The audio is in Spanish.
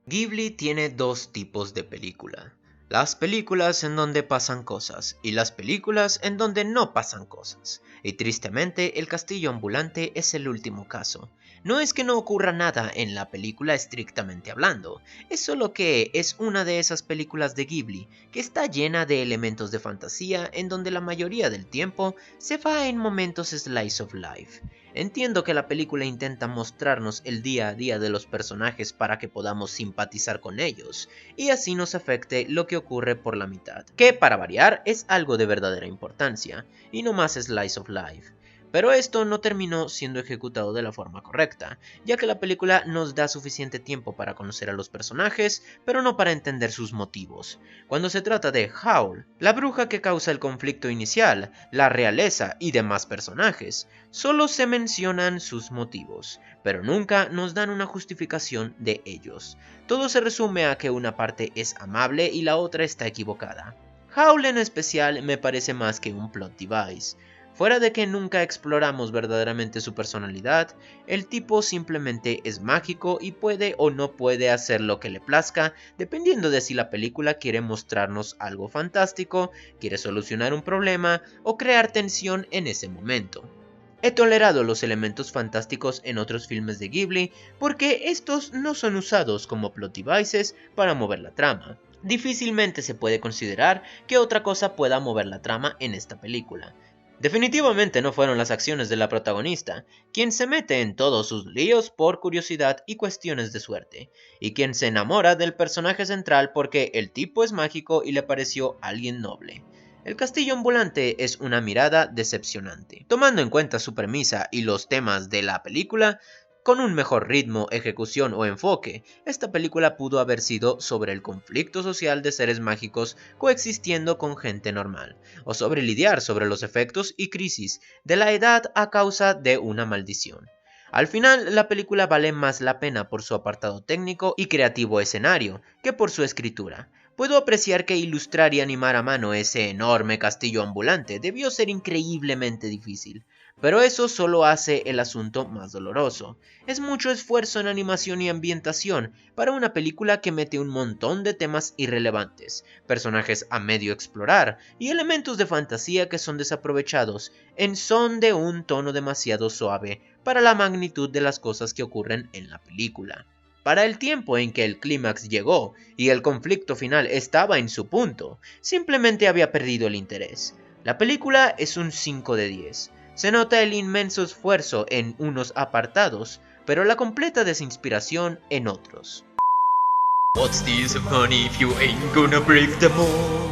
Ghibli tiene dos tipos de película. Las películas en donde pasan cosas y las películas en donde no pasan cosas. Y tristemente, El castillo ambulante es el último caso. No es que no ocurra nada en la película estrictamente hablando, es solo que es una de esas películas de Ghibli que está llena de elementos de fantasía en donde la mayoría del tiempo se va en momentos slice of life. Entiendo que la película intenta mostrarnos el día a día de los personajes para que podamos simpatizar con ellos, y así nos afecte lo que ocurre por la mitad, que para variar es algo de verdadera importancia, y no más slice of life. Pero esto no terminó siendo ejecutado de la forma correcta, ya que la película nos da suficiente tiempo para conocer a los personajes, pero no para entender sus motivos. Cuando se trata de Howl, la bruja que causa el conflicto inicial, la realeza y demás personajes, solo se mencionan sus motivos, pero nunca nos dan una justificación de ellos. Todo se resume a que una parte es amable y la otra está equivocada. Howl en especial me parece más que un plot device. Fuera de que nunca exploramos verdaderamente su personalidad, el tipo simplemente es mágico y puede o no puede hacer lo que le plazca, dependiendo de si la película quiere mostrarnos algo fantástico, quiere solucionar un problema o crear tensión en ese momento. He tolerado los elementos fantásticos en otros filmes de Ghibli porque estos no son usados como plot devices para mover la trama. Difícilmente se puede considerar que otra cosa pueda mover la trama en esta película. Definitivamente no fueron las acciones de la protagonista, quien se mete en todos sus líos por curiosidad y cuestiones de suerte, y quien se enamora del personaje central porque el tipo es mágico y le pareció alguien noble. El castillo ambulante es una mirada decepcionante. Tomando en cuenta su premisa y los temas de la película, con un mejor ritmo, ejecución o enfoque, esta película pudo haber sido sobre el conflicto social de seres mágicos coexistiendo con gente normal, o sobre lidiar sobre los efectos y crisis de la edad a causa de una maldición. Al final, la película vale más la pena por su apartado técnico y creativo escenario que por su escritura. Puedo apreciar que ilustrar y animar a mano ese enorme castillo ambulante debió ser increíblemente difícil, pero eso solo hace el asunto más doloroso. Es mucho esfuerzo en animación y ambientación para una película que mete un montón de temas irrelevantes, personajes a medio explorar y elementos de fantasía que son desaprovechados en son de un tono demasiado suave para la magnitud de las cosas que ocurren en la película. Para el tiempo en que el clímax llegó y el conflicto final estaba en su punto, simplemente había perdido el interés. La película es un 5 de 10. Se nota el inmenso esfuerzo en unos apartados, pero la completa desinspiración en otros. What's the use of money if you ain't gonna break the mold?